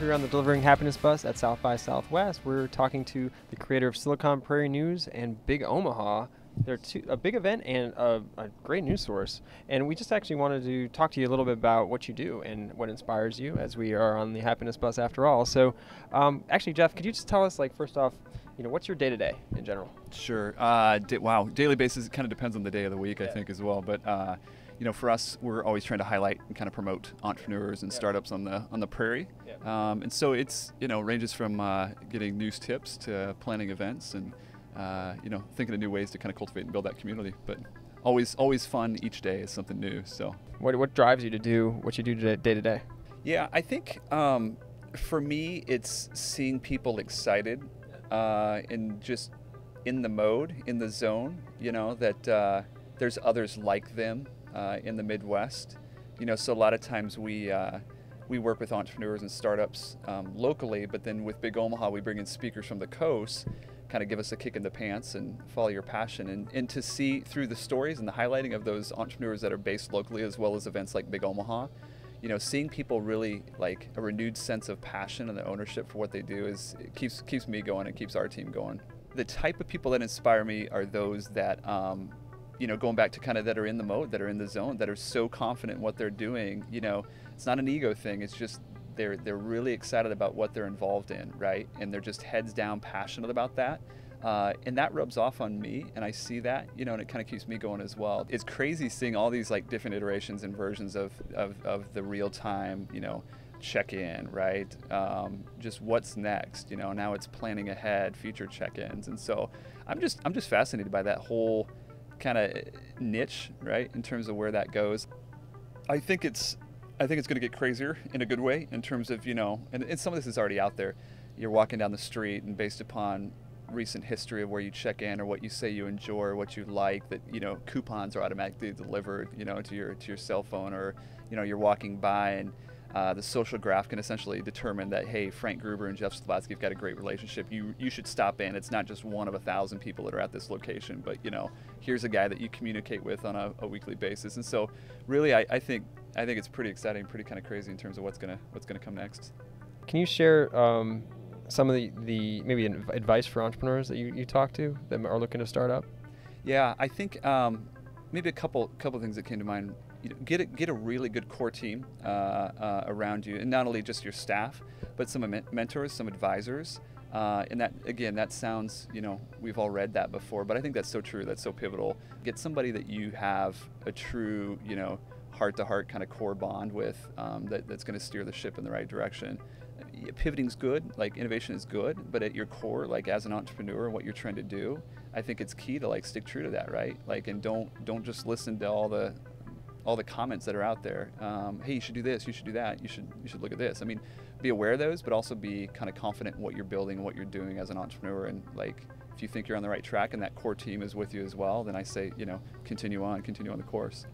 here on the Delivering Happiness Bus at South by Southwest. We're talking to the creator of Silicon Prairie News and Big Omaha. They're a big event and a great news source. And we just actually wanted to talk to you a little bit about what you do and what inspires you, as we are on the Happiness Bus after all. So actually, Jeff, could you just tell us, like, first off, what's your day-to-day in general? Sure. Wow. Daily basis, it kind of depends on the day of the week, I think, as well. But for us, we're always trying to highlight and kind of promote entrepreneurs and startups on the prairie. And so it's ranges from getting news tips to planning events and thinking of new ways to kind of cultivate and build that community. But always fun. Each day is something new. So what drives you to do what you do day to day? Yeah, I think for me, it's seeing people excited and just in the mode, in the zone. That there's others like them in the Midwest. So a lot of times we work with entrepreneurs and startups locally, but then with Big Omaha, we bring in speakers from the coast, kind of give us a kick in the pants and follow your passion. And to see through the stories and the highlighting of those entrepreneurs that are based locally, as well as events like Big Omaha, seeing people really like a renewed sense of passion and the ownership for what they do it keeps me going and keeps our team going. The type of people that inspire me are those that, going back to kind of that are in the mode, that are in the zone, that are so confident in what they're doing. It's not an ego thing. It's just they're really excited about what they're involved in, right? And they're just heads down passionate about that. And that rubs off on me, and I see that, and it kind of keeps me going as well. It's crazy seeing all these like different iterations and versions of the real time, check-in, right? Just what's next, now it's planning ahead, future check-ins. And so I'm just fascinated by that whole kind of niche, right? In terms of where that goes. I think it's going to get crazier in a good way in terms of, and some of this is already out there. You're walking down the street and based upon recent history of where you check in or what you say you enjoy or what you like, that coupons are automatically delivered to your cell phone, or you're walking by and the social graph can essentially determine that, hey, Frank Gruber and Jeff Slobotski have got a great relationship. You should stop in. It's not just one of 1,000 people that are at this location, but here's a guy that you communicate with on a weekly basis. And so really I think it's pretty exciting, pretty kind of crazy in terms of what's gonna come next. Can you share some of the maybe advice for entrepreneurs that you talk to that are looking to start up? Yeah, I think maybe a couple things that came to mind. Get a really good core team around you, and not only just your staff, but some mentors, some advisors. And that, again, that sounds, we've all read that before, but I think that's so true. That's so pivotal. Get somebody that you have a true, heart-to-heart kind of core bond with, that's going to steer the ship in the right direction. Pivoting's good, like innovation is good, but at your core, like as an entrepreneur, what you're trying to do, I think it's key to like stick true to that, right? Like, and don't just listen to all the comments that are out there. Hey, you should do this, you should do that, you should look at this. I mean, be aware of those, but also be kind of confident in what you're building and what you're doing as an entrepreneur. And like, if you think you're on the right track and that core team is with you as well, then I say, continue on the course.